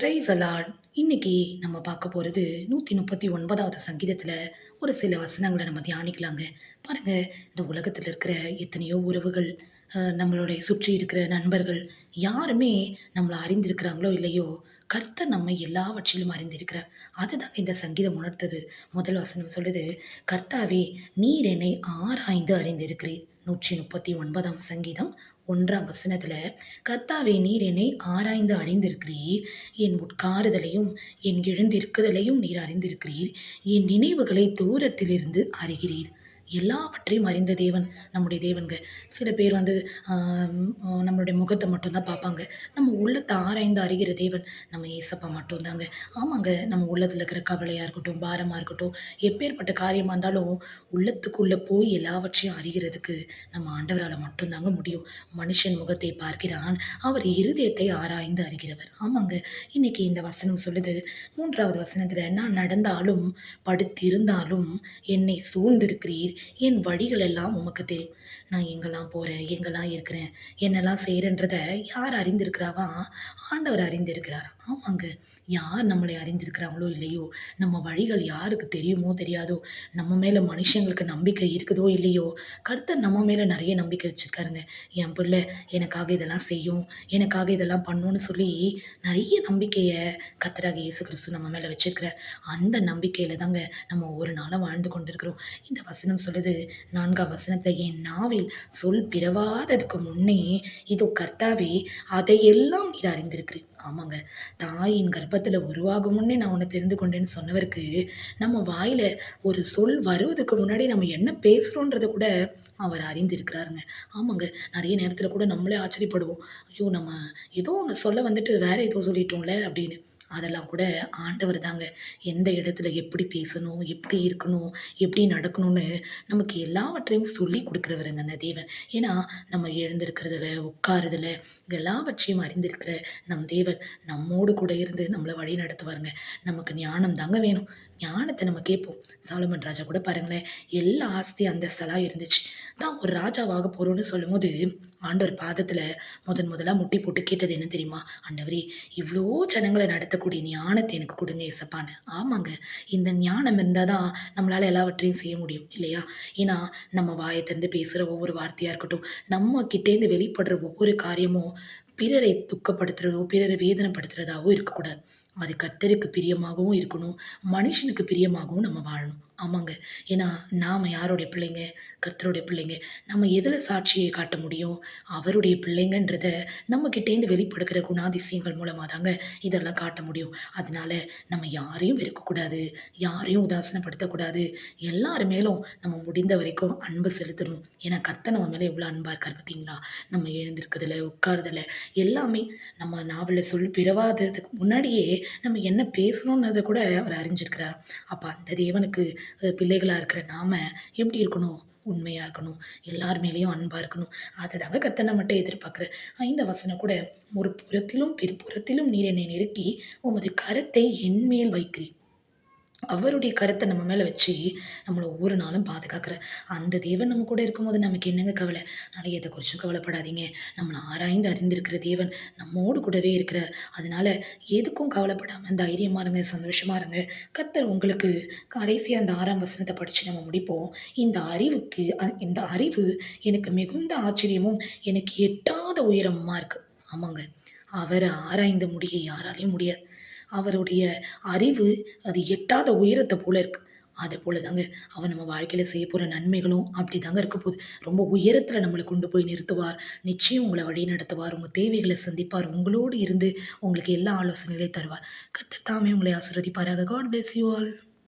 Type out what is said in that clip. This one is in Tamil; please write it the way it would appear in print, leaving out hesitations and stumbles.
Price allot. இன்னைக்கு நம்ம பார்க்க போறது 139வது சங்கீதத்துல ஒரு சில வசனங்கள நம்ம தியானிக்கலாங்க. பாருங்க, இந்த உலகத்துல இருக்கிற எத்தனையோ உறவுகள், நம்மளுடைய சுற்றி இருக்கிற நண்பர்கள் யாருமே நம்மள அறிந்திருக்கிறாங்களோ இல்லையோ, கர்த்தர் நம்மை எல்லாவற்றிலும் அறிந்திருக்கிறார். அதுதாங்க இந்த சங்கீதம் உணர்த்துது. முதல் வசனம் சொல்லுது, "கர்த்தாவே, நீர் என்னை ஆராய்ந்து அறிந்திருக்கிறீர்." 139ஆம் சங்கீதம் 1ஆம் வசனத்துல, "கர்த்தாவே, நீர் என்னை ஆராய்ந்து அறிந்திருக்கிறீர். என் உட்காருதலையும் என் எழுந்திருக்குதலையும் நீர் அறிந்திருக்கிறீர். என் நினைவுகளை தூரத்திலிருந்து அறிகிறீர்." எல்லாவற்றையும் அறிந்த தேவன் நம்முடைய தேவன்ங்க. சில பேர் வந்து நம்மளுடைய முகத்த மட்டும் தான் பார்ப்பாங்க. நம்ம உள்ளத்த ஆராய்ந்து அறிகிற தேவன் நம்ம ஏசப்பா மட்டும்தாங்க. ஆமாங்க, நம்ம உள்ளத்துல இருக்கிற கவலையா இருக்கட்டும், பாரமா இருக்கட்டும், எப்பேர்ப்பட்ட காரியமா இருந்தாலும் உள்ளத்துக்குள்ள போய் எல்லாவற்றையும் அறிகிறதுக்கு நம்ம ஆண்டவரால மட்டும்தாங்க முடியும். மனுஷன் முகத்தை பார்க்கிறான், அவர் இருதயத்தை ஆராய்ந்து அறிகிறவர். ஆமாங்க, இன்னைக்கு இந்த வசனம் சொல்லுது 3வது வசனத்துல, "நான் நடந்தாலும் படுத்திருந்தாலும் என்னை சூழ்ந்திருக்கிறீர். என் வழிகள் எல்லாம் உமக்கு தெரியும்." நான் எங்கெல்லாம் போறேன், எங்கெல்லாம் இருக்கிறேன், என்னெல்லாம் செய்றேன்றத யார் அறிந்திருக்கிறாவா? ஆண்டவர் அறிந்திருக்கிறார். ஆமாங்க, யார் நம்மளை அறிந்திருக்கிறாங்களோ இல்லையோ, நம்ம வழிகள் யாருக்கு தெரியுமோ தெரியாதோ, நம்ம மேல மனுஷங்களுக்கு நம்பிக்கை இருக்குதோ இல்லையோ, கர்த்தர் நம்ம மேல நெறைய நம்பிக்கை வச்சிருக்காருங்க. என் பிள்ளை எனக்காக இதெல்லாம் செய்யும், எனக்காக இதெல்லாம் பண்ணும்னு சொல்லி நெறைய நம்பிக்கைய கர்த்தராகிய இயேசு கிறிஸ்து நம்ம மேல வச்சிருக்கிறார். அந்த நம்பிக்கையில தாங்க நம்ம ஒவ்வொரு நாளும் வாழ்ந்து கொண்டிருக்கிறோம். இந்த வசனம் சொல்லுது, 4ஆம் வசனத்துல, "என் நாவில் சொல் பிறவாததுக்கு முன்னே இதோ கர்த்தாவே, அதையெல்லாம் நீர் அறிந்திருக்கிறீர்." ஆமாங்க, தாயின் கர்ப்பத்துல உருவாகும் முன்னே நான் உன்னை தெரிந்து கொண்டேன்னு சொன்னவருக்கு, நம்ம வாயில ஒரு சொல் வருவதுக்கு முன்னாடி நம்ம என்ன பேசுறோன்றத கூட அவர் அறிந்திருக்கிறாருங்க. ஆமாங்க, நெறைய நேரத்துல கூட நம்மளே ஆச்சரியப்படுவோம். ஐயோ! நம்ம ஏதோ ஒண்ணு சொல்ல வந்துட்டு வேற ஏதோ சொல்லிட்டோம்ல அப்படின்னு. அதெல்லாம் கூட ஆண்டவர் தாங்க எந்த இடத்துல எப்படி பேசணும், எப்படி இருக்கணும், எப்படி நடக்கணும்னு நமக்கு எல்லாவற்றையும் சொல்லிக் குடுக்கிறவருங்க அந்த தேவன். ஏன்னா, நம்ம எழுந்திருக்கிறதுல, உட்காருதல எல்லாவற்றையும் அறிந்திருக்கிற நம் தேவன் நம்மோடு கூட இருந்து நம்மள வழி நடத்துவாருங்க. நமக்கு ஞானம் தாங்க வேணும். ஞானத்த நம்ம கேட்போம். சாலமன் ராஜா கூட பாருங்களேன், எல்லா ஆஸ்தி அந்தஸ்தெல்லாம் இருந்துச்சு. தான் ஒரு ராஜாவாக போறோம்ன்னு சொல்லும்போது, ஆண்டவர் பாதத்துல முதலா முட்டி போட்டு கேட்டது என்ன தெரியுமா? "ஆண்டவரே, இவ்ளோ ஜனங்கள நடத்தக்கூடிய ஞானத்த எனக்கு குடுங்க ஏசப்பான்னு." ஆமாங்க, இந்த ஞானம் இருந்தா தான் நம்மளால எல்லாவற்றையும் செய்ய முடியும் இல்லையா? ஏன்னா, நம்ம வாய திறந்து பேசுற ஒவ்வொரு வார்த்தையா இருக்கட்டும், நம்ம கிட்டேருந்து வெளிப்படுற ஒவ்வொரு காரியமும் பிறரை துக்கப்படுத்துறதோ, பிறரை வேதனைப்படுத்துறதாவோ இருக்கக்கூடாது. அது கர்த்தருக்கு பிரியமாகவும் இருக்கணும், மனுஷனுக்கு பிரியமாகவும் நம்ம வாழணும். ஆமாங்க, ஏன்னா நாம யாருடைய பிள்ளைங்க? கர்த்தருடைய பிள்ளைங்க. நம்ம எதுல சாட்சியை காட்ட முடியும்? அவருடைய பிள்ளைங்கன்றத நம்ம கிட்டேருந்து வெளிப்படுகிற குணாதிசயங்கள் மூலமா தாங்க இதெல்லாம் காட்ட முடியும். அதனால நம்ம யாரையும் வெறுக்கக்கூடாது, யாரையும் உதாசீனப்படுத்தக்கூடாது. எல்லார் மேலும் நம்ம முடிந்த வரைக்கும் அன்பு செலுத்தணும். ஏன்னா கர்த்தர் நம்ம மேல எவ்வளோ அன்பா இருக்கார் பார்த்தீங்களா? நம்ம எழுந்திருக்கிறதுல, உட்காருதல எல்லாமே நம்ம நாவல சொல் பிறவாததுக்கு முன்னாடியே நம்ம என்ன பேசணும்ன்றத கூட அவர் அறிஞ்சிருக்கிறார். அப்ப அந்த தேவனுக்கு பிள்ளைகளா இருக்கிற நாம எப்படி இருக்கணும்? உண்மையா இருக்கணும். எல்லார் மேலயும் அன்பா இருக்கணும். அததாங்க கர்த்தர் நம்மட்ட எதிர்பார்க்கிறார். இந்த வசனம் கூட, "ஒரு புறத்திலும் பிற்புறத்திலும் நீர் என்னை நெருக்கி உமது கரத்தை என்மேல் வைக்கிறீர்." அவருடைய கரத்த நம்ம மேல வச்சு, நம்மள ஒவ்வொரு நாளும் பாதுகாக்கிறார். அந்த தேவன் நம்ம கூட இருக்கும்போது நமக்கு என்னங்க கவல? அதனால எத குறிச்சும் கவலைப்படாதீங்க. நம்மள ஆராய்ந்து அறிந்திருக்கிற தேவன் நம்மோடு கூடவே இருக்கிறார். அதனால எதுக்கும் கவலைப்படாம தைரியமா இருங்க, சந்தோஷமா இருங்க. கர்த்தர் உங்களுக்கு கடைசியா அந்த 6ஆம் வசனத்த படிச்சு நம்ம முடிப்போம். இந்த அறிவு எனக்கு மிகுந்த ஆச்சரியமும், எனக்கு எட்டாத உயரமுமா இருக்கு. ஆமாங்க. அவர ஆராய்ந்து முடிய யாராலயும் முடியாது. அவருடைய அறிவு அது எட்டாத உயரத்த போல இருக்கு. அதுபோல தாங்க அவர் நம்ம வாழ்க்கையில செய்யப்போற நன்மைகளும் அப்படிதாங்க இருக்க போது. ரொம்ப உயரத்துல நம்மள கொண்டு போய் நிறுத்துவார். நிச்சயம் உங்கள வழி நடத்துவார். உங்க தேவைகள சந்திப்பார். உங்களோடு இருந்து உங்களுக்கு எல்லா ஆலோசனைகளையும் தருவார். கர்த்தர் தாமே உங்களை ஆசீர்வதிப்பாராக. God bless you all.